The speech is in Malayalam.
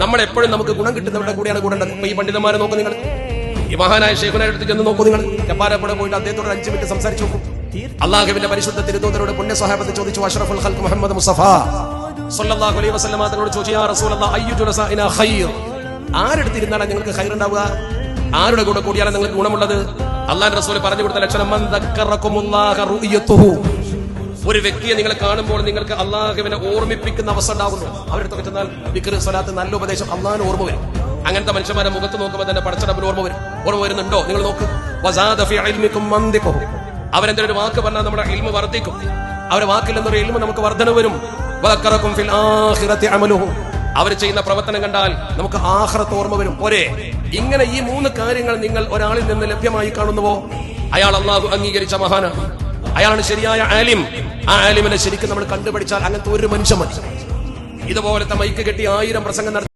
നമ്മൾ എപ്പോഴും നമുക്ക് ഗുണം കിട്ടുന്നവരുടെ കൂടെയാണ് കൂടേണ്ടത്. ഇപ്പൊ ഈ പണ്ഡിതന്മാരെ നോക്കൂ നിങ്ങൾ, ഈ മഹാനായ ശൈഖുനെ അടുത്ത് ചെന്ന് നോക്കൂ നിങ്ങൾ. ജപ്പാരപ്പുഴ പോയിട്ട് അദ്ദേഹത്തോട് 5 മിനിറ്റ് സംസാരിച്ചു നോക്കൂ. അള്ളാഹുവിന്റെ പരിശുദ്ധ തിരുദൂതരോട് പുണ്യ സ്വഹാബത്ത് ചോദിച്ചു, അഷ്റഫുൽ ഖൽഖ് മുഹമ്മദ് മുസ്തഫ സ്വല്ലല്ലാഹു അലൈഹി വസല്ലം തങ്ങളോട് ചോദിച്ചു, യാ റസൂലല്ലാഹ് അയ്യു ജുലസാഇനാ ഖൈർ, ആരെടുത്തിരുന്നാണ് നിങ്ങൾക്ക് ഖൈർ ഉണ്ടാവുക, ആരുടെ കൂടെ കൂടിയാലാണ് നിങ്ങൾക്ക് ഗുണമുള്ളത്? അള്ളാഹുവിന്റെ റസൂൽ പറഞ്ഞു കൊടുത്ത ലക്ഷണം മൻ ദക്കറകുമുല്ലാഹ റുഅയതുഹു, ഒരു വ്യക്തിയെ നിങ്ങൾ കാണുമ്പോൾ നിങ്ങൾക്ക് അള്ളാഹുവിനെ ഓർമ്മിപ്പിക്കുന്ന അവസ്ഥ ഉണ്ടാകുന്നു. അവരുടെ ചെന്നാൽ ദിക്ർ, സ്വലാത്ത്, നല്ല ഉപദേശം, അള്ളാഹിനെ ഓർമ്മ വരും. അങ്ങനത്തെ മനുഷ്യന്മാരെ മുഖത്ത് നോക്കുമ്പോൾ തന്നെ പടച്ചറബിന് ഓർമ്മ വരും. ഓർമ്മ വരുന്നുണ്ടോ നിങ്ങൾ നോക്ക്. വസാദ ഫീ ഇൽമികും മന്ദിഖുഹു, അവരെന്തൊരു വാക്ക് പറഞ്ഞാൽ നമ്മുടെ ഇൽമ വർദ്ധിക്കും. അവരെ വാക്കിൽ നിന്നൊരു ഇൽമ നമുക്ക് വർധന വരും. വദക്കറകും ഫിൽ ആഖിറതി അമലുഹു, അവർ ചെയ്യുന്ന പ്രവർത്തനം കണ്ടാൽ നമുക്ക് ആഖിറത്ത് ഓർമ്മ വരും. ഒരേ ഇങ്ങനെ ഈ 3 കാര്യങ്ങൾ നിങ്ങൾ ഒരാളിൽ നിന്ന് ലഭ്യമായി കാണുന്നുവോ, അയാൾ അള്ളാഹു അംഗീകരിച്ച മഹാനാണ്, അയാളാണ് ശരിയായ ആലിം. ആ ആലിമിനെ ശരിക്കും നമ്മൾ കണ്ടുപിടിച്ചാൽ അങ്ങനത്തെ ഒരു മനുഷ്യൻ മതി. ഇതുപോലത്തെ മൈക്ക് കെട്ടി 1000 പ്രസംഗം നടത്തി